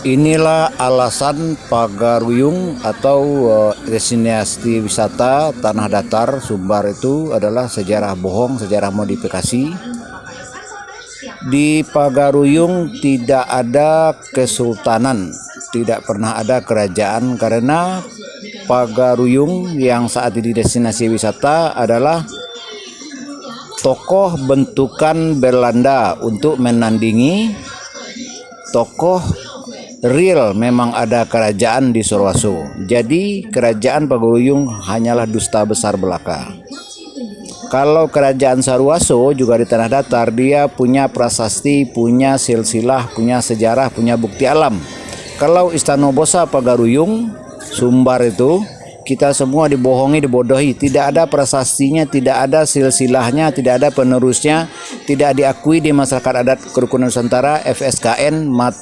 Inilah alasan Pagaruyung atau destinasi wisata tanah datar Sumbar itu adalah sejarah bohong, sejarah modifikasi. Di Pagaruyung tidak ada kesultanan, tidak pernah ada kerajaan, karena Pagaruyung yang saat ini destinasi wisata adalah tokoh bentukan Belanda untuk menandingi tokoh real. Memang ada kerajaan di Sorwaso. Jadi kerajaan Pagaruyung hanyalah dusta besar belaka. Kalau kerajaan Sorwaso juga di tanah datar, dia punya prasasti, punya silsilah, punya sejarah, punya bukti alam. Kalau Istana Bosa Pagaruyung Sumbar itu, kita semua dibohongi, dibodohi. Tidak ada prasastinya, tidak ada silsilahnya, tidak ada penerusnya, tidak diakui di masyarakat adat kerukunan Nusantara, FSKN,